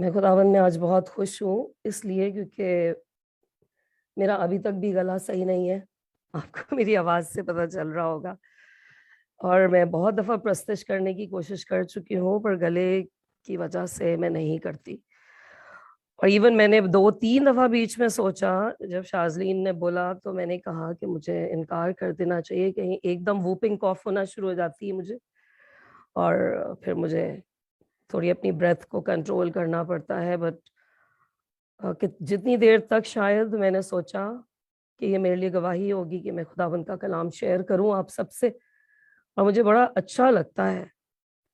میں خداوند میں آج بہت خوش ہوں، اس لیے کیونکہ میرا ابھی تک بھی گلا صحیح نہیں ہے، آپ کو میری آواز سے پتہ چل رہا ہوگا، اور میں بہت دفعہ پرستش کرنے کی کوشش کر چکی ہوں پر گلے کی وجہ سے میں نہیں کرتی، اور ایون میں نے 2-3 دفعہ بیچ میں سوچا، جب شاذلین نے بولا تو میں نے کہا کہ مجھے انکار کر دینا چاہیے، کہیں ایک دم ووپنگ کاف ہونا شروع ہو جاتی ہے مجھے، اور پھر مجھے تھوڑی اپنی بریتھ کو کنٹرول کرنا پڑتا ہے، بٹ کہ جتنی دیر تک شاید میں نے سوچا کہ یہ میرے لیے گواہی ہوگی کہ میں خداوند کا کلام شیئر کروں آپ سب سے، اور مجھے بڑا اچھا لگتا ہے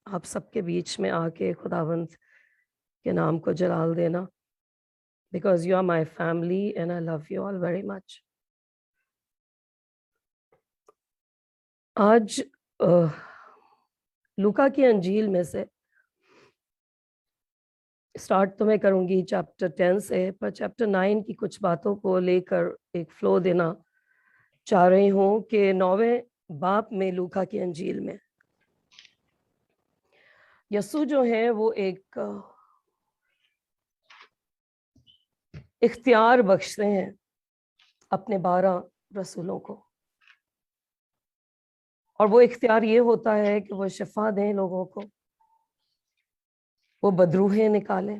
آپ سب کے بیچ میں آ کے خداوند کے نام کو جلال دینا، because you are my family and I love you all very much. آج لوکا کی انجیل میں سے اسٹارٹ تو میں کروں گی چیپٹر 10 سے، پر چیپٹر 9 کی کچھ باتوں کو لے کر ایک فلو دینا چاہ رہی ہوں کہ 9ویں باب میں لوکا کی انجیل میں یسوع جو ہے وہ ایک اختیار بخشتے ہیں اپنے 12 رسولوں کو، اور وہ اختیار یہ ہوتا ہے کہ وہ شفا دیں لوگوں کو، وہ بدروہیں نکالیں۔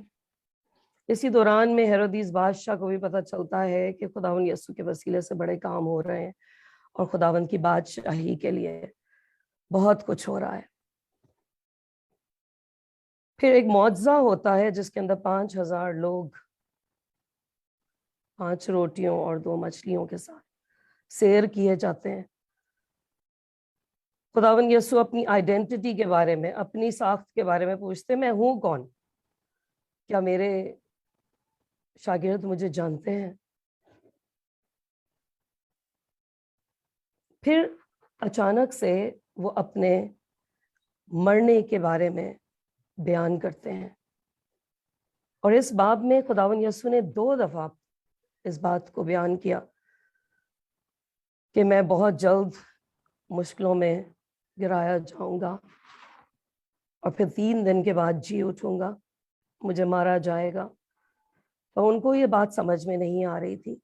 اسی دوران میں ہیرودیس بادشاہ کو بھی پتہ چلتا ہے کہ خداوند یسوع کے وسیلے سے بڑے کام ہو رہے ہیں، اور خداوند کی بادشاہی کے لیے بہت کچھ ہو رہا ہے۔ پھر ایک معجزہ ہوتا ہے جس کے اندر 5000 لوگ 5 روٹیوں اور 2 مچھلیوں کے ساتھ سیر کیے جاتے ہیں۔ خداوند یسوع اپنی آئیڈینٹی کے بارے میں، اپنی ساخت کے بارے میں پوچھتے، میں ہوں کون؟ کیا میرے شاگرد مجھے جانتے ہیں؟ پھر اچانک سے وہ اپنے مرنے کے بارے میں بیان کرتے ہیں، اور اس باب میں خداوند یسوع نے 2 دفعہ اس بات کو بیان کیا کہ میں بہت جلد مشکلوں میں گرایا جاؤں گا، اور پھر 3 دن کے بعد جی اٹھوں گا، مجھے مارا جائے گا۔ اور ان کو یہ بات سمجھ میں نہیں آ رہی تھی۔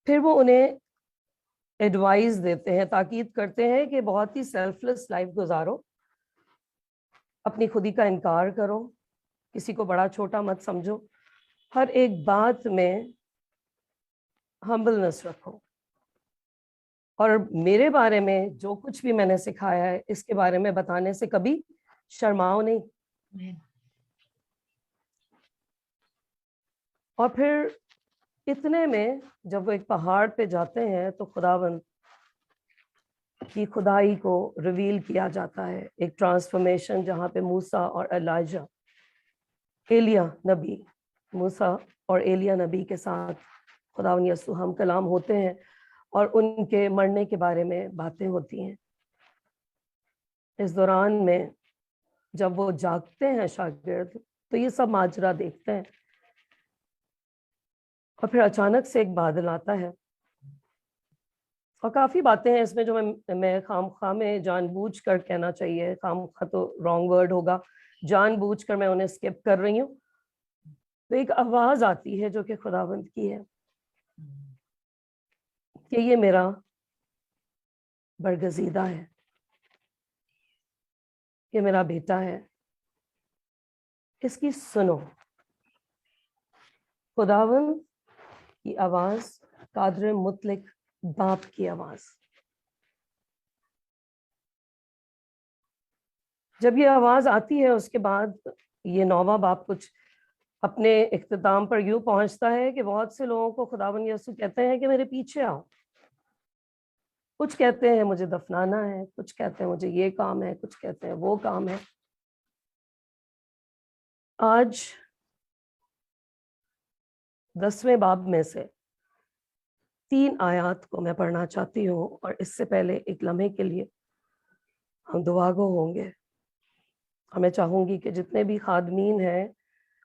پھر وہ انہیں ایڈوائز دیتے ہیں، تاکید کرتے ہیں کہ بہت ہی سیلف لیس لائف گزارو، اپنی خودی کا انکار کرو، کسی کو بڑا چھوٹا مت سمجھو، ہر ایک بات میں ہمبلنس رکھو، اور میرے بارے میں جو کچھ بھی میں نے سکھایا ہے اس کے بارے میں بتانے سے کبھی شرماؤ نہیں۔ اور پھر اتنے میں جب وہ ایک پہاڑ پہ جاتے ہیں تو خداوند کی خدائی کو ریویل کیا جاتا ہے، ایک ٹرانسفارمیشن جہاں پہ موسیٰ اور ایلیجا، ایلیا نبی، موسیٰ اور ایلیا نبی کے ساتھ خداوند یسوع ہم کلام ہوتے ہیں، اور ان کے مرنے کے بارے میں باتیں ہوتی ہیں۔ اس دوران میں جب وہ جاگتے ہیں شاگرد تو یہ سب ماجرا دیکھتے ہیں، اور پھر اچانک سے ایک بادل آتا ہے، اور کافی باتیں ہیں اس میں جو میں خام خواہ میں جان بوجھ کر کہنا چاہیے، خام خواہ تو رانگ ورڈ ہوگا، جان بوجھ کر میں انہیں اسکپ کر رہی ہوں۔ تو ایک آواز آتی ہے جو کہ خداوند کی ہے کہ یہ میرا برگزیدہ ہے، یہ میرا بیٹا ہے، اس کی سنو۔ خداوند کی آواز، قادر مطلق باپ کی آواز۔ جب یہ آواز آتی ہے اس کے بعد یہ 9واں باب کچھ اپنے اختتام پر یوں پہنچتا ہے کہ بہت سے لوگوں کو خداوند یسوع کہتے ہیں کہ میرے پیچھے آؤ۔ کچھ کہتے ہیں مجھے دفنانا ہے، کچھ کہتے ہیں مجھے یہ کام ہے، کچھ کہتے ہیں وہ کام ہے۔ آج 10ویں باب میں سے 3 آیات کو میں پڑھنا چاہتی ہوں، اور اس سے پہلے ایک لمحے کے لیے ہم دعا گو ہوں گے، اور میں چاہوں گی کہ جتنے بھی خادمین ہیں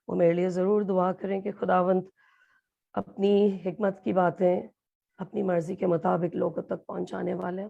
وہ میرے لیے ضرور دعا کریں کہ خداوند اپنی حکمت کی باتیں اپنی مرضی کے مطابق لوگوں تک پہنچانے والے ہیں۔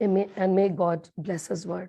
And may God bless His word.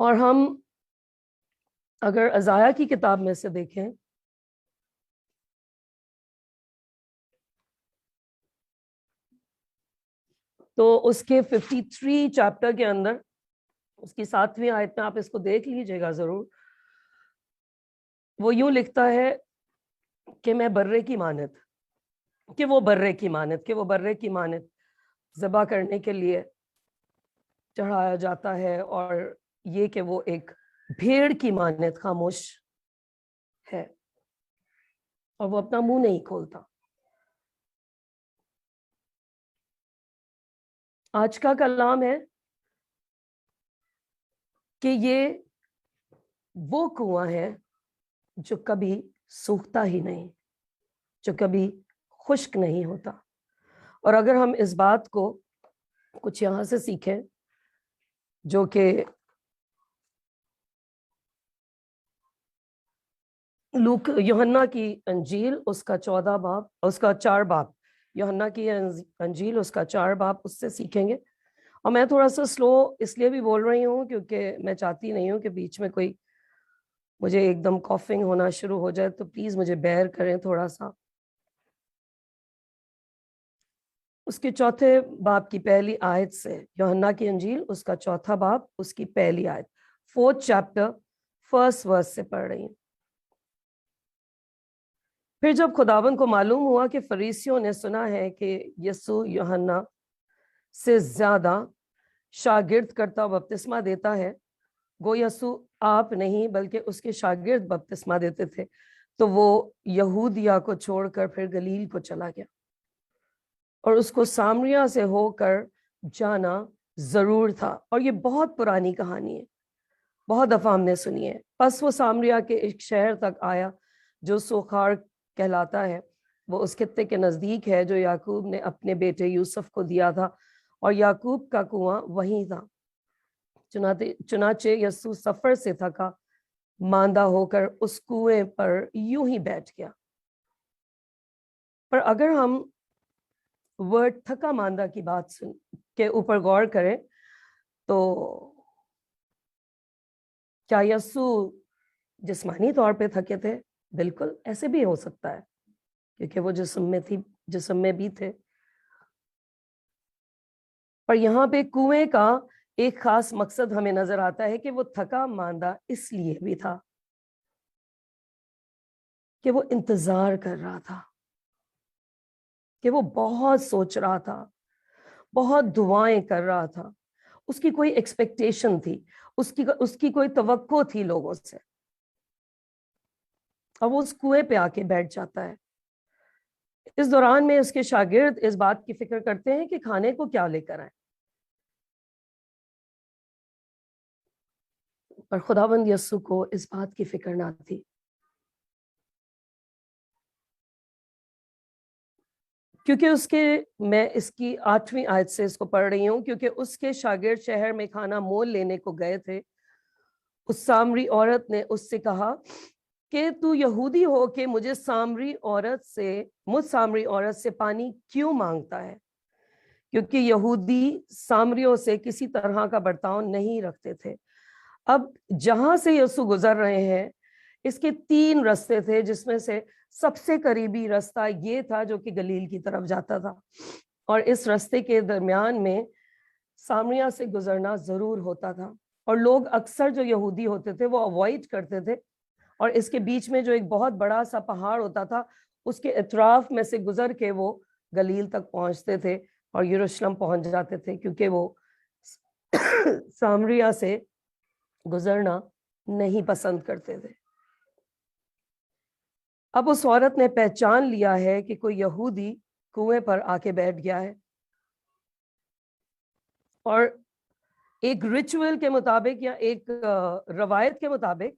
اور ہم اگر ازایا کی کتاب میں سے دیکھیں تو اس کے 53 چیپٹر کے اندر اس کی 7ویں آیت میں آپ اس کو دیکھ لیجئے گا ضرور. وہ یوں لکھتا ہے کہ میں برے کی مانت کہ وہ برے کی مانت ذبح کرنے کے لیے چڑھایا جاتا ہے، اور یہ کہ وہ ایک بھیڑ کی مانت خاموش ہے اور وہ اپنا منہ نہیں کھولتا. آج کا کلام ہے کہ یہ وہ کنواں ہے جو کبھی سوکھتا ہی نہیں، جو کبھی خشک نہیں ہوتا. اور اگر ہم اس بات کو کچھ یہاں سے سیکھیں، جو کہ یوحنا کی انجیل اس کا 14 باب، اس کا 4 باب، یوحنا کی انجیل اس کا 4 باب، اس سے سیکھیں گے. اور میں تھوڑا سا سلو اس لیے بھی بول رہی ہوں کیونکہ میں چاہتی نہیں ہوں کہ بیچ میں کوئی مجھے ایک دم کافنگ ہونا شروع ہو جائے، تو پلیز مجھے بیئر کریں تھوڑا سا. اس کے 4 باب کی پہلی آیت سے، یوحنا کی انجیل اس کا 4 باب اس کی پہلی آیت، 4th چیپٹر 1st ورس سے پڑھ رہی ہوں. پھر جب خداوند کو معلوم ہوا کہ فریسیوں نے سنا ہے کہ یسوع یوحنا سے زیادہ شاگرد کرتا بپتسمہ دیتا ہے، گو یسوع آپ نہیں بلکہ اس کے شاگرد بپتسمہ دیتے تھے، تو وہ یہودیہ کو چھوڑ کر پھر گلیل کو چلا گیا، اور اس کو سامریہ سے ہو کر جانا ضرور تھا. اور یہ بہت پرانی کہانی ہے، بہت دفعہ ہم نے سنی ہے. پس وہ سامریہ کے ایک شہر تک آیا جو سوخار کہلاتا ہے، وہ اس خطے کے نزدیک ہے جو یعقوب نے اپنے بیٹے یوسف کو دیا تھا، اور یعقوب کا کنواں وہیں تھا. چنانچہ یسوع سفر سے تھکا ماندہ ہو کر اس کنویں پر یوں ہی بیٹھ گیا. پر اگر ہم ورڈ تھکا ماندہ کی بات کے اوپر غور کریں تو کیا یسوع جسمانی طور پہ تھکے تھے؟ بالکل ایسے بھی ہو سکتا ہے، کیونکہ وہ جسم میں بھی تھے. پر یہاں پہ کنویں کا ایک خاص مقصد ہمیں نظر آتا ہے کہ وہ تھکا ماندہ اس لیے بھی تھا کہ وہ انتظار کر رہا تھا، کہ وہ بہت سوچ رہا تھا، بہت دعائیں کر رہا تھا. اس کی کوئی ایکسپیکٹیشن تھی، اس کی کوئی توقع تھی لوگوں سے، اور وہ اس کنویں پہ آ کے بیٹھ جاتا ہے. اس دوران میں اس کے شاگرد اس بات کی فکر کرتے ہیں کہ کھانے کو کیا لے کر آئیں، پر خداوند یسوع کو اس بات کی فکر نہ تھی. کیونکہ میں اس کی 8ویں آیت سے اس کو پڑھ رہی ہوں، کیونکہ اس کے شاگرد شہر میں کھانا مول لینے کو گئے تھے. اس سامری عورت نے اس سے کہا کہ تو یہودی ہو کہ مجھ سامری عورت سے پانی کیوں مانگتا ہے؟ کیونکہ یہودی سامریوں سے کسی طرح کا برتاؤ نہیں رکھتے تھے. اب جہاں سے یسوع گزر رہے ہیں اس کے 3 رستے تھے، جس میں سے سب سے قریبی رستہ یہ تھا جو کہ گلیل کی طرف جاتا تھا، اور اس رستے کے درمیان میں سامریہ سے گزرنا ضرور ہوتا تھا. اور لوگ اکثر جو یہودی ہوتے تھے وہ اوائڈ کرتے تھے، اور اس کے بیچ میں جو ایک بہت بڑا سا پہاڑ ہوتا تھا اس کے اطراف میں سے گزر کے وہ گلیل تک پہنچتے تھے اور یروشلم پہنچ جاتے تھے، کیونکہ وہ سامریہ سے گزرنا نہیں پسند کرتے تھے. اب اس عورت نے پہچان لیا ہے کہ کوئی یہودی کنویں پر آ کے بیٹھ گیا ہے، اور ایک ریچول کے مطابق یا ایک روایت کے مطابق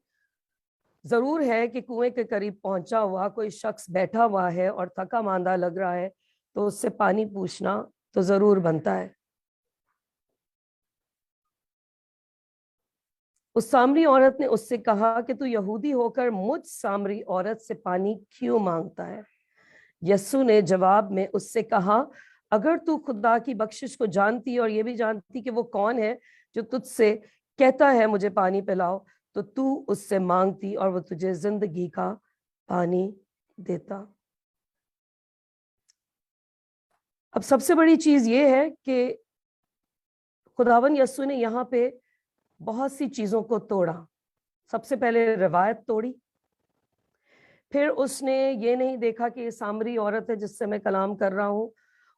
ضرور ہے کہ کنویں کے قریب پہنچا ہوا کوئی شخص بیٹھا ہوا ہے اور تھکا ماندہ لگ رہا ہے، تو اس سے پانی پوچھنا تو ضرور بنتا ہے. اس سامری عورت نے اس سے کہا کہ تو یہودی ہو کر مجھ سامری عورت سے پانی کیوں مانگتا ہے؟ یسوع نے جواب میں اس سے کہا، اگر تو خدا کی بخشش کو جانتی اور یہ بھی جانتی کہ وہ کون ہے جو تجھ سے کہتا ہے مجھے پانی پلاؤ تو تو اس سے مانگتی اور وہ تجھے زندگی کا پانی دیتا۔ اب سب سے بڑی چیز یہ ہے کہ خداوند یسوع نے یہاں پہ بہت سی چیزوں کو توڑا۔ سب سے پہلے روایت توڑی، پھر اس نے یہ نہیں دیکھا کہ یہ سامری عورت ہے جس سے میں کلام کر رہا ہوں،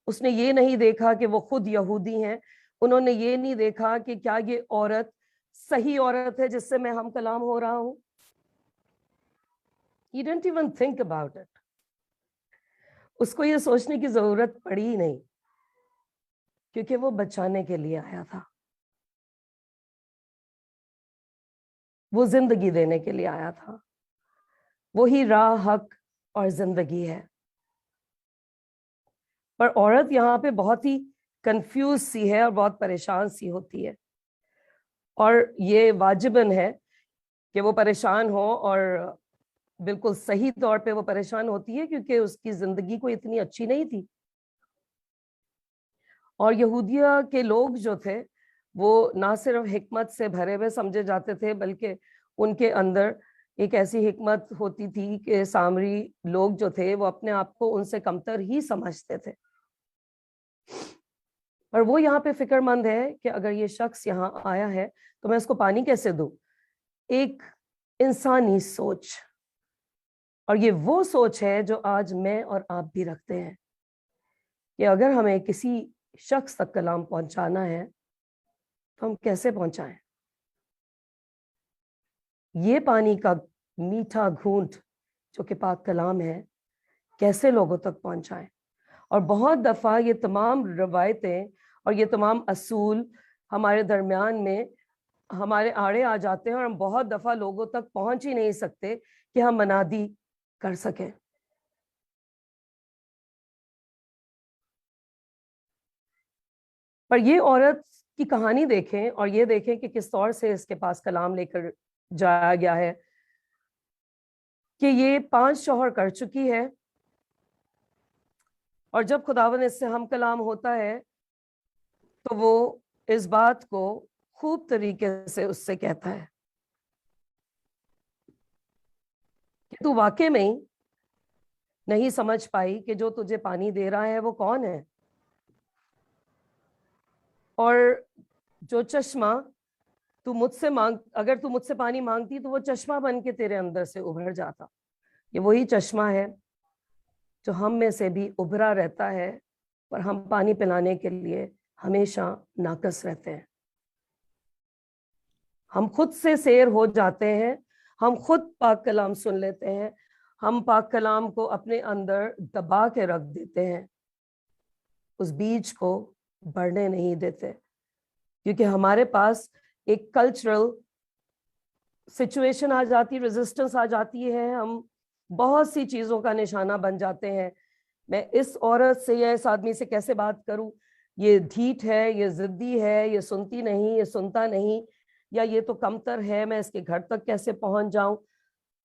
اس نے یہ نہیں دیکھا کہ وہ خود یہودی ہیں، انہوں نے یہ نہیں دیکھا کہ کیا یہ عورت صحیح عورت ہے جس سے میں ہم کلام ہو رہا ہوں۔ He didn't even think about it. اس کو یہ سوچنے کی ضرورت پڑی ہی نہیں، کیونکہ وہ بچانے کے لیے آیا تھا، وہ زندگی دینے کے لیے آیا تھا۔ وہی راہ، حق اور زندگی ہے۔ پر عورت یہاں پہ بہت ہی کنفیوز سی ہے اور بہت پریشان سی ہوتی ہے، اور یہ واجباً ہے کہ وہ پریشان ہو، اور بالکل صحیح طور پہ وہ پریشان ہوتی ہے کیونکہ اس کی زندگی کو اتنی اچھی نہیں تھی، اور یہودیہ کے لوگ جو تھے وہ نہ صرف حکمت سے بھرے ہوئے سمجھے جاتے تھے، بلکہ ان کے اندر ایک ایسی حکمت ہوتی تھی کہ سامری لوگ جو تھے وہ اپنے آپ کو ان سے کمتر ہی سمجھتے تھے۔ اور وہ یہاں پہ فکر مند ہے کہ اگر یہ شخص یہاں آیا ہے تو میں اس کو پانی کیسے دوں۔ ایک انسانی سوچ، اور یہ وہ سوچ ہے جو آج میں اور آپ بھی رکھتے ہیں کہ اگر ہمیں کسی شخص تک کلام پہنچانا ہے تو ہم کیسے پہنچائیں۔ یہ پانی کا میٹھا گھونٹ جو کہ پاک کلام ہے کیسے لوگوں تک پہنچائیں۔ اور بہت دفعہ یہ تمام روایتیں اور یہ تمام اصول ہمارے درمیان میں ہمارے آڑے آ جاتے ہیں، اور ہم بہت دفعہ لوگوں تک پہنچ ہی نہیں سکتے کہ ہم منادی کر سکیں۔ پر یہ عورت کی کہانی دیکھیں اور یہ دیکھیں کہ کس طور سے اس کے پاس کلام لے کر جایا گیا ہے کہ یہ 5 شوہر کر چکی ہے، اور جب خداوند اس سے ہم کلام ہوتا ہے تو وہ اس بات کو خوب طریقے سے اس سے کہتا ہے کہ تو واقع میں ہی نہیں سمجھ پائی کہ جو تجھے پانی دے رہا ہے وہ کون ہے، اور جو چشمہ تو مجھ سے اگر تو مجھ سے پانی مانگتی تو وہ چشمہ بن کے تیرے اندر سے ابھر جاتا۔ یہ وہی چشمہ ہے جو ہم میں سے بھی ابھرا رہتا ہے، اور ہم پانی پلانے کے لیے ہمیشہ ناقص رہتے ہیں۔ ہم خود سے سیر ہو جاتے ہیں، ہم خود پاک کلام سن لیتے ہیں، ہم پاک کلام کو اپنے اندر دبا کے رکھ دیتے ہیں، اس بیج کو بڑھنے نہیں دیتے، کیونکہ ہمارے پاس ایک کلچرل سچویشن آ جاتی، ریزسٹنس آ جاتی ہے، ہم بہت سی چیزوں کا نشانہ بن جاتے ہیں۔ میں اس عورت سے یا اس آدمی سے کیسے بات کروں، یہ ڈھیٹ ہے، یہ ضدی ہے، یہ سنتی نہیں، یہ سنتا نہیں، یا یہ تو کمتر ہے، میں اس کے گھر تک کیسے پہنچ جاؤں۔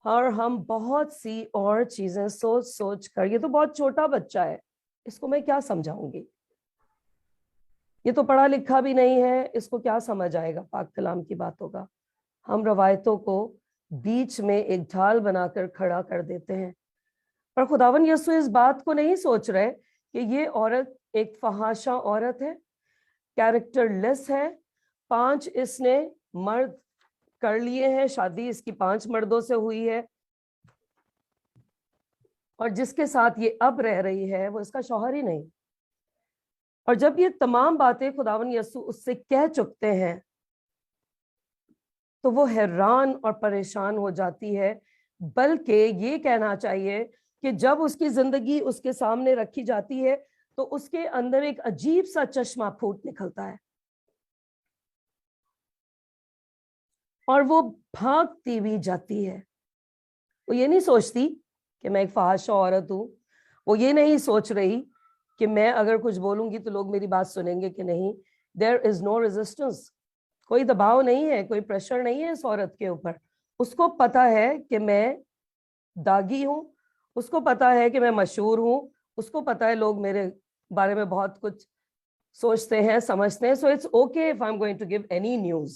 اور ہم بہت سی اور چیزیں سوچ سوچ کر، یہ تو بہت چھوٹا بچہ ہے، اس کو میں کیا سمجھاؤں گی، یہ تو پڑھا لکھا بھی نہیں ہے، اس کو کیا سمجھ آئے گا پاک کلام کی باتوں کا۔ ہم روایتوں کو بیچ میں ایک ڈھال بنا کر کھڑا کر دیتے ہیں۔ پر خداوند یسوع اس بات کو نہیں سوچ رہے کہ یہ عورت ایک فحاشہ عورت ہے، کیریکٹر لیس ہے۔ 5 اس نے مرد کر لیے ہیں، شادی اس کی 5 مردوں سے ہوئی ہے، اور جس کے ساتھ یہ اب رہ رہی ہے وہ اس کا شوہر ہی نہیں۔ اور جب یہ تمام باتیں خداوند یسوع اس سے کہہ چکتے ہیں تو وہ حیران اور پریشان ہو جاتی ہے، بلکہ یہ کہنا چاہیے کہ جب اس کی زندگی اس کے سامنے رکھی جاتی ہے تو اس کے اندر ایک عجیب سا چشمہ پھوٹ نکلتا ہے، اور وہ بھاگتی بھی جاتی ہے۔ وہ یہ نہیں سوچتی کہ میں ایک فحاشہ عورت ہوں، وہ یہ نہیں سوچ رہی کہ میں اگر کچھ بولوں گی تو لوگ میری بات سنیں گے کہ نہیں۔ There is no resistance، کوئی دباؤ نہیں ہے، کوئی پریشر نہیں ہے اس عورت کے اوپر۔ اس کو پتا ہے کہ میں داغی ہوں، اس کو پتا ہے کہ میں مشہور ہوں، اس کو پتا ہے لوگ میرے بارے میں بہت کچھ سوچتے ہیں، سمجھتے ہیں۔ So it's okay if I'm going to give any news۔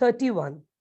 31,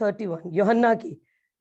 31,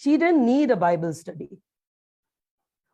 She didn't need a Bible study.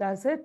That's it.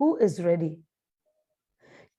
Who is ready?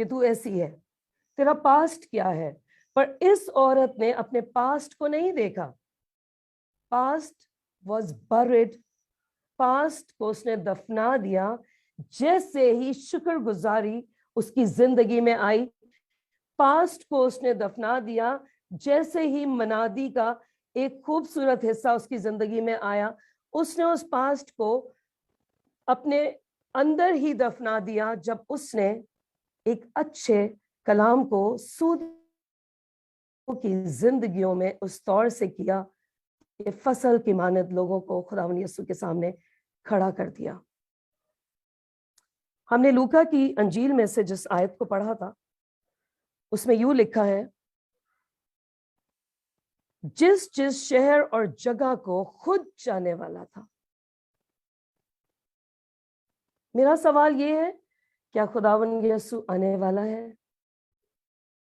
کہ تو ایسی ہے, تیرا پاسٹ کیا ہے. پر اس عورت نے اپنے پاسٹ کو نہیں دیکھا. پاسٹ واز buried, پاسٹ کو اس نے دفنا دیا. جیسے ہی شکر گزاری اس کی زندگی میں آئی, پاسٹ کو اس نے دفنا دیا. جیسے ہی منادی کا ایک خوبصورت حصہ اس کی زندگی میں آیا, اس نے اس پاسٹ کو اپنے اندر ہی دفنا دیا, جب اس نے ایک اچھے کلام کو سود کی زندگیوں میں اس طور سے کیا کہ فصل کی مانند لوگوں کو خداوند یسوع کے سامنے کھڑا کر دیا. ہم نے لوکا کی انجیل میں سے جس آیت کو پڑھا تھا اس میں یوں لکھا ہے, جس جس شہر اور جگہ کو خود جانے والا تھا. میرا سوال یہ ہے, کیا خداوند یسوع آنے والا ہے؟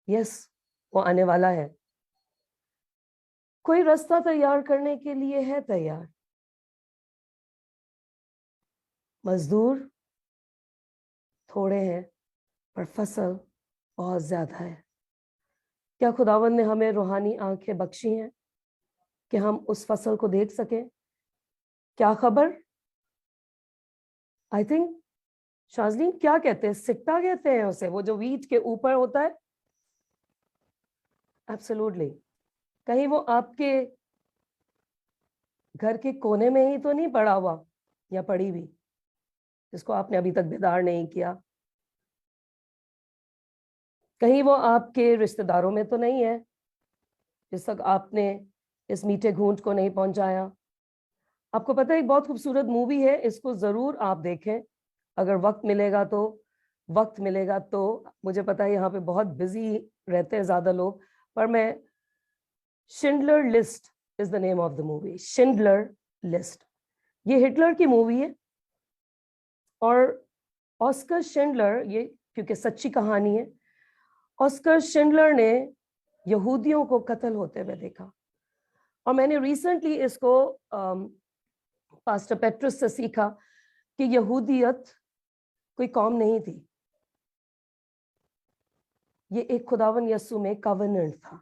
یس, وہ آنے والا ہے. کوئی راستہ تیار کرنے کے لیے ہے تیار. مزدور تھوڑے ہیں پر فصل بہت زیادہ ہے. کیا خداوند نے ہمیں روحانی آنکھیں بخشی ہیں کہ ہم اس فصل کو دیکھ سکیں؟ کیا خبر؟ آئی تھنک شازلین کیا کہتے ہیں, سکتا کہتے ہیں اسے, وہ جو ویٹ کے اوپر ہوتا ہے. ایبسولوٹلی. کہیں وہ آپ کے گھر کے کونے میں ہی تو نہیں پڑا ہوا یا پڑی بھی, جس کو آپ نے ابھی تک بیدار نہیں کیا؟ کہیں وہ آپ کے رشتہ داروں میں تو نہیں ہے جس تک آپ نے اس میٹھے گھونٹ کو نہیں پہنچایا؟ آپ کو پتہ ہے ایک بہت خوبصورت مووی ہے, اس کو ضرور آپ دیکھیں اگر وقت ملے گا تو. وقت ملے گا تو, مجھے پتا ہے یہاں پہ بہت بزی رہتے ہیں زیادہ لوگ, پر میں Schindler list is the name of the movie. Schindler list یہ ہٹلر کی مووی ہے, اور آسکر شنڈلر, یہ کیونکہ سچی کہانی ہے, آسکر شنڈلر نے یہودیوں کو قتل ہوتے ہوئے دیکھا. اور میں نے ریسنٹلی اس کو پاسٹر پیٹرس سے سیکھا کہ یہودیت کوئی قوم نہیں تھی, یہ ایک خداوند یسوع میں کاوننٹ تھا.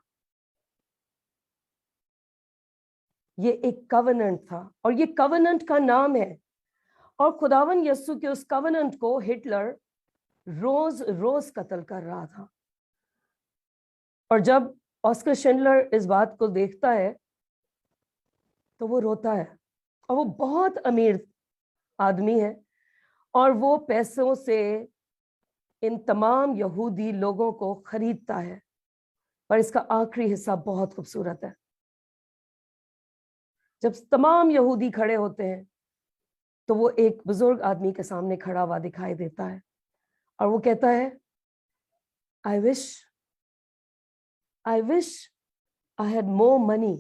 یہ ایک کاوننٹ تھا, اور یہ کاوننٹ کا نام ہے. اور خداوند یسوع کے اس کاوننٹ کو ہٹلر روز روز قتل کر رہا تھا. اور جب آسکر شنڈلر اس بات کو دیکھتا ہے تو وہ روتا ہے. اور وہ بہت امیر آدمی ہے, اور وہ پیسوں سے ان تمام یہودی لوگوں کو خریدتا ہے. پر اس کا آخری حصہ بہت خوبصورت ہے. جب تمام یہودی کھڑے ہوتے ہیں تو وہ ایک بزرگ آدمی کے سامنے کھڑا ہوا دکھائی دیتا ہے, اور وہ کہتا ہے, I wish I had more money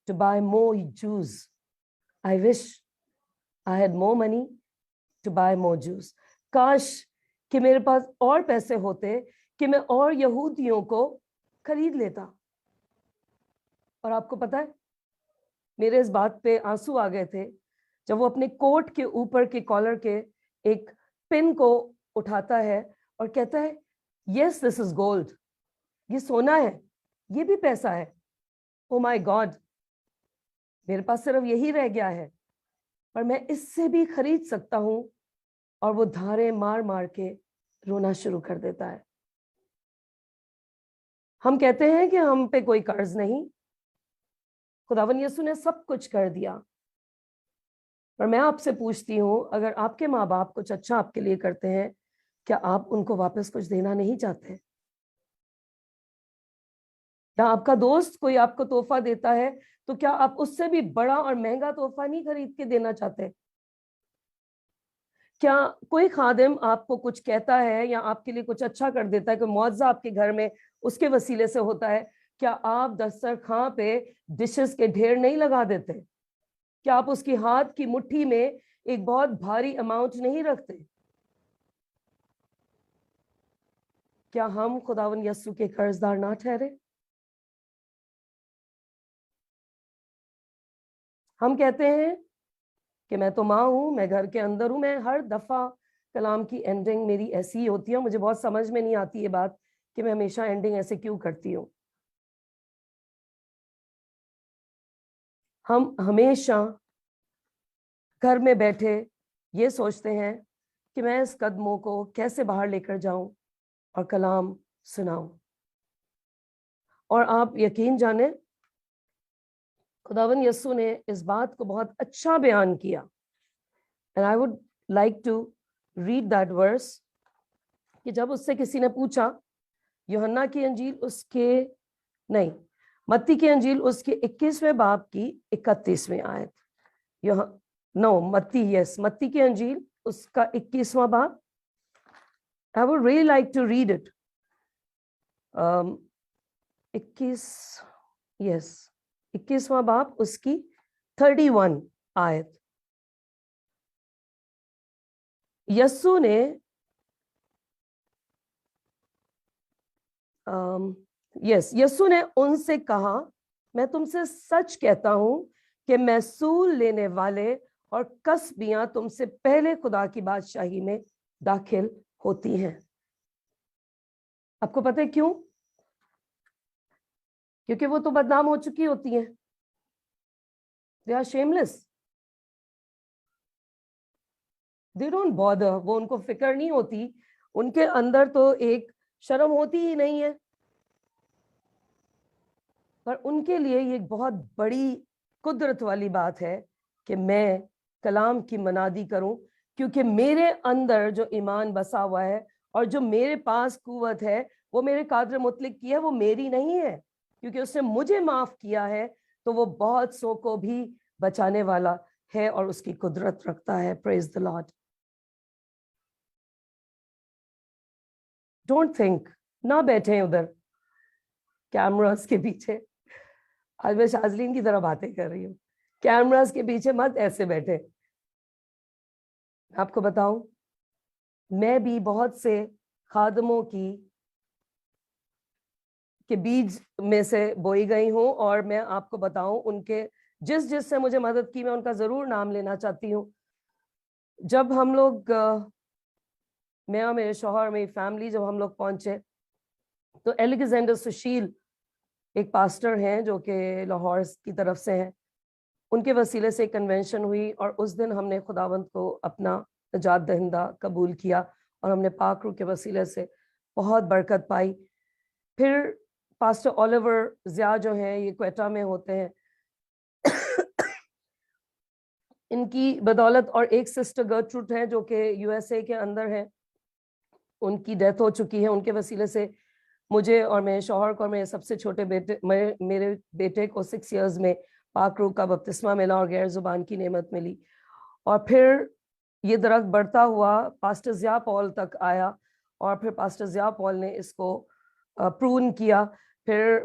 to buy more Jews. I wish I had more money to buy more Jews. کاش کہ میرے پاس اور پیسے ہوتے کہ میں اور یہودیوں کو خرید لیتا. اور آپ کو پتا ہے میرے اس بات پہ آنسو آ گئے تھے جب وہ اپنے کوٹ کے اوپر کے کالر کے ایک پن کو اٹھاتا ہے اور کہتا ہے, یس دس از گولڈ, یہ سونا ہے, یہ بھی پیسہ ہے. او مائی گاڈ, میرے پاس صرف یہی رہ گیا ہے, پر میں اس سے بھی خرید سکتا ہوں. اور وہ دھارے مار مار کے رونا شروع کر دیتا ہے. ہم کہتے ہیں کہ ہم پہ کوئی قرض نہیں, خداوند یسوع نے سب کچھ کر دیا. پر میں آپ سے پوچھتی ہوں, اگر آپ کے ماں باپ کچھ اچھا آپ کے لیے کرتے ہیں, کیا آپ ان کو واپس کچھ دینا نہیں چاہتے؟ یا آپ کا دوست کوئی آپ کو تحفہ دیتا ہے تو کیا آپ اس سے بھی بڑا اور مہنگا تحفہ نہیں خرید کے دینا چاہتے؟ کیا کوئی خادم آپ کو کچھ کہتا ہے یا آپ کے لیے کچھ اچھا کر دیتا ہے, کوئی معاوضہ آپ کے گھر میں اس کے وسیلے سے ہوتا ہے, کیا آپ دسترخوان پہ ڈشز کے ڈھیر نہیں لگا دیتے؟ کیا آپ اس کی ہاتھ کی مٹھی میں ایک بہت بھاری اماؤنٹ نہیں رکھتے؟ کیا ہم خداوند یسوع کے قرض دار نہ ٹھہرے؟ ہم کہتے ہیں کہ میں تو ماں ہوں, میں گھر کے اندر ہوں, میں ہر دفعہ کلام کی اینڈنگ میری ایسی ہی ہوتی ہے. مجھے بہت سمجھ میں نہیں آتی یہ بات کہ میں ہمیشہ اینڈنگ ایسے کیوں کرتی ہوں. ہم ہمیشہ گھر میں بیٹھے یہ سوچتے ہیں کہ میں اس قدموں کو کیسے باہر لے کر جاؤں اور کلام سناؤں. اور آپ یقین جانیں خداوند یسوع نے اس بات کو بہت اچھا بیان کیا. And I would like to read that verse کہ جب اس سے کسی نے پوچھا یوحنا کی انجیل اس کے نہیں متی کی انجیل اس کے 21ویں باب کی 31ویں آیت. متی کی انجیل اس کا 21واں باب. I would really like to read it. 21واں باب اس کی 31 آیت. یسوع نے یسوع نے ان سے کہا میں تم سے سچ کہتا ہوں کہ محصول لینے والے اور کسبیاں تم سے پہلے خدا کی بادشاہی میں داخل ہوتی ہیں. آپ کو پتہ ہے کیوں؟ کیونکہ وہ تو بدنام ہو چکی ہوتی ہیں. They are shameless. They don't bother. وہ ان کو فکر نہیں ہوتی. ان کے اندر تو ایک شرم ہوتی ہی نہیں ہے. پر ان کے لیے یہ بہت بڑی قدرت والی بات ہے کہ میں کلام کی منادی کروں کیونکہ میرے اندر جو ایمان بسا ہوا ہے اور جو میرے پاس قوت ہے وہ میرے قادر مطلق کی ہے, وہ میری نہیں ہے. کیونکہ اس نے مجھے معاف کیا ہے تو وہ بہت سو کو بھی بچانے والا ہے اور اس کی قدرت رکھتا ہے. پریز دی لارڈ. ڈونٹ تھنک, نہ بیٹھیں ادھر کیمراز کے پیچھے. آج میں شازلین کی طرح باتیں کر رہی ہوں. کیمراز کے پیچھے مت ایسے بیٹھے. آپ کو بتاؤں میں بھی بہت سے خادموں کے بیج میں سے بوئی گئی ہوں اور میں آپ کو بتاؤں ان کے جس سے مجھے مدد کی میں ان کا ضرور نام لینا چاہتی ہوں. جب ہم لوگ میں اور میرے شوہر میری فیملی جب ہم لوگ پہنچے تو الیگزینڈر سشیل ایک پاسٹر ہیں جو کہ لاہور کی طرف سے ہیں, ان کے وسیلے سے ایک کنونشن ہوئی اور اس دن ہم نے خداوند کو اپنا نجات دہندہ قبول کیا اور ہم نے پاک روح کے وسیلے سے بہت برکت پائی. پھر پاسٹر اولیور ضیاء جو ہیں یہ کوئٹہ میں ہوتے ہیں, ان کی بدولت, اور ایک سسٹر گرٹروڈ ہے جو کہ یو ایس اے کے اندر ہے, ان کی ڈیتھ ہو چکی ہے. ان کے وسیلے سے مجھے اور میرے شوہر کو اور میرے سب سے چھوٹے بیٹے میرے بیٹے کو 6 ایئرز میں پاک روح کا بپتسمہ ملا اور غیر زبان کی نعمت ملی. اور پھر یہ درخت بڑھتا ہوا پاسٹر ضیاء پال تک آیا اور پھر پاسٹر ضیاء پال نے اس کو پرون کیا. پھر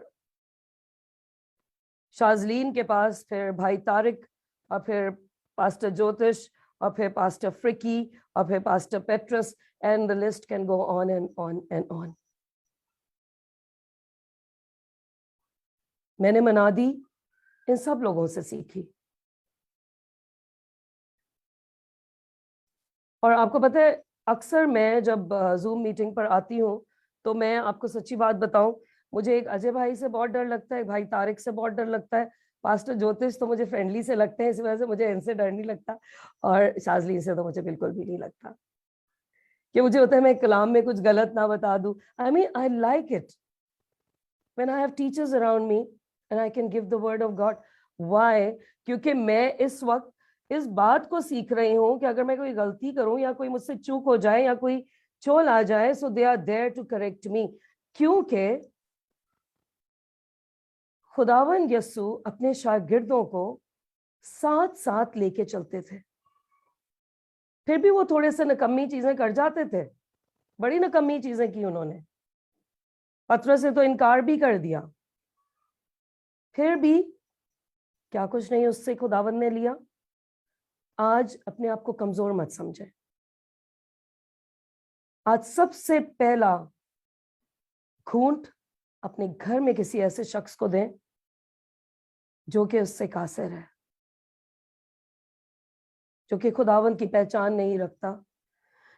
شازلین کے پاس, پھر بھائی طارق, اور پھر پاسٹر جوتش, اور پھر پاسٹر فرکی, اور پھر pastor Petrus, and the list can go on and on and on. میں نے منادی ان سب لوگوں سے سیکھی. اور آپ کو پتہ ہے اکثر میں جب زوم میٹنگ پر آتی ہوں تو میں آپ کو سچی بات بتاؤں مجھے ایک اجے بھائی سے بہت ڈر لگتا ہے, بھائی طارق سے بہت ڈر لگتا ہے, پاسٹر جوتش تو مجھے فرینڈلی سے لگتے ہیں, اس وجہ سے مجھے ان سے ڈر نہیں لگتا, اور شازلین سے تو مجھے بالکل بھی نہیں لگتا کہ مجھے ہوتا ہے میں کلام میں کچھ غلط نہ بتا دوں. I mean I like it when I have teachers around me and I can give the word of God. Why? کیونکہ میں اس وقت اس بات کو سیکھ رہی ہوں کہ اگر میں کوئی غلطی کروں یا کوئی مجھ سے چوک ہو جائے یا کوئی چول آ جائے, so they are there to correct me. کیونکہ خداوند یسوع اپنے شاگردوں کو ساتھ ساتھ لے کے چلتے تھے. پھر بھی وہ تھوڑے سے نکمی چیزیں کر جاتے تھے, بڑی نکمی چیزیں کی انہوں نے, پترس سے تو انکار بھی کر دیا, پھر بھی کیا کچھ نہیں اس سے خداوند نے لیا. آج اپنے آپ کو کمزور مت سمجھے. آج سب سے پہلا گھونٹ اپنے گھر میں کسی ایسے شخص کو دیں جو کہ اس سے قاصر ہے, جو کہ خداوند کی پہچان نہیں رکھتا,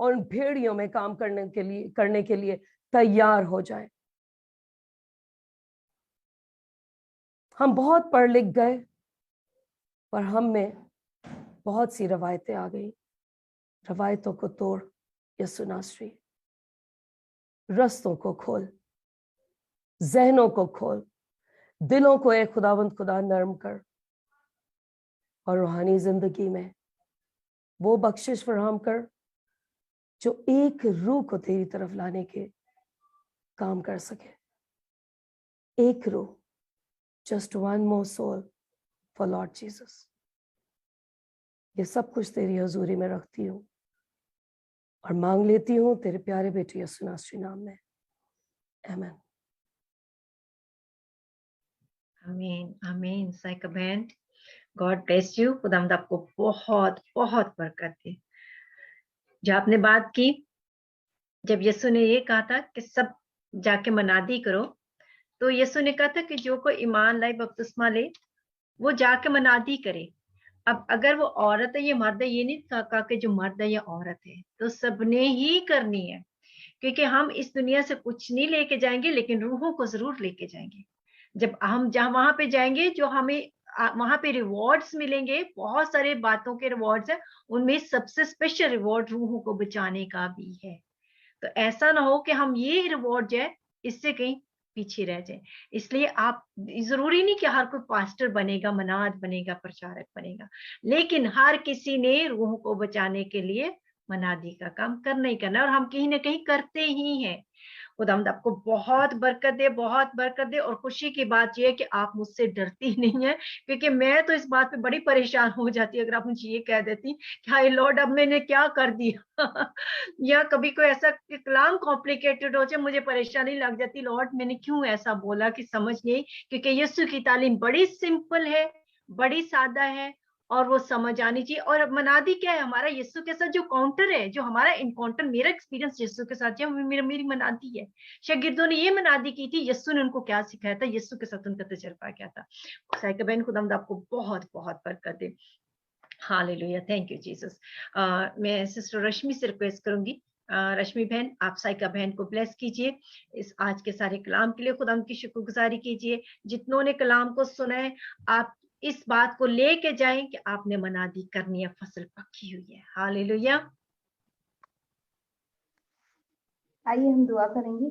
اور ان بھیڑیوں میں کام کرنے کے لیے تیار ہو جائیں. ہم بہت پڑھ لکھ گئے پر ہم میں بہت سی روایتیں آ گئی. روایتوں کو توڑ یسوع ناصری، رستوں کو کھول، ذہنوں کو کھول، دلوں کو اے خداوند خدا نرم کر، اور روحانی زندگی میں وہ بخشش فراہم کر جو ایک روح کو تیری طرف لانے کے کام کر سکے. ایک روح، just one more soul for Lord Jesus. یہ سب کچھ تیری حضوری میں رکھتی ہوں اور مانگ لیتی ہوں تیرے پیارے بیٹے یسوع ناصری نام میں، آمین. آمین آمین. سائیکا بہن گاڈ بلیس یو. خداوند آپ کو بہت بہت برکت دے. جو آپ نے بات کی، جب یسوع نے یہ کہا تھا کہ سب جا کے منادی کرو، تو یسوع نے کہا تھا کہ جو کوئی ایمان لائے بپتسمہ لے وہ جا کے منادی کرے. اب اگر وہ عورت ہے یا مرد ہے، یہ نہیں کہا کہ جو مرد ہے یا عورت ہے، تو سب نے ہی کرنی ہے، کیونکہ ہم اس دنیا سے کچھ نہیں لے کے جائیں گے لیکن روحوں کو ضرور لے کے جائیں گے. جب ہم جہاں وہاں پہ جائیں گے، جو ہمیں وہاں پہ ریوارڈز ملیں گے، بہت سارے باتوں کے ریوارڈز ہیں، ان میں سب سے اسپیشل ریوارڈ روحوں کو بچانے کا بھی ہے. تو ایسا نہ ہو کہ ہم یہ ریوارڈ جو ہے اس سے کہیں پیچھے رہ جائیں. اس لیے آپ، ضروری نہیں کہ ہر کوئی پاسٹر بنے گا، مناد بنے گا، پرچارک بنے گا، لیکن ہر کسی نے روحوں کو بچانے کے لیے منادی کا کام کرنا ہی کرنا ہے، اور ہم کہیں نہ کہیں کرتے ہی ہیں. خداوند آپ کو بہت برکت دے، بہت برکت دے. اور خوشی کی بات یہ ہے کہ آپ مجھ سے ڈرتی نہیں ہیں، کیونکہ میں تو اس بات پہ بڑی پریشان ہو جاتی اگر آپ مجھے یہ کہہ دیتی کہ ہائے لارڈ اب میں نے کیا کر دیا یا کبھی کوئی ایسا کلام کمپلیکیٹڈ ہو جائے، مجھے پریشانی لگ جاتی، لارڈ میں نے کیوں ایسا بولا کہ سمجھ نہیں. کیونکہ یسوع کی تعلیم بڑی سمپل ہے، بڑی سادہ ہے، اور وہ سمجھ آنی چاہیے. اور منادی کیا ہے؟ ہمارا یسوع کے ساتھ جو کاؤنٹر ہے، جو ہمارا انکاؤنٹر، میرا ایکسپیرینس یسوع کے ساتھ جو میری منادی ہے. شاگردوں نے یہ منادی کی تھی، یسوع نے ان کو کیا سکھایا تھا، یسوع کے ساتھ ان کا تجربہ کیا تھا. سائیکا بہن خداوند آپ کو بہت بہت برکت دے. ہاللیلویا. Thank you Jesus. میں سسٹر رشمی سے ریکویسٹ کروں گی، رشمی بہن آپ سائیکا بہن کو بلیس کیجئے اس آج کے سارے کلام کے لیے. خدا کی شکر گزاری کیجئے. جتنوں نے کلام کو سنا ہے، آپ اس بات کو لے کے جائیں کہ آپ نے منادی کرنی ہے، فصل پکی ہوئی ہے. ہاللیلویا. آئیے ہم دعا کریں گے.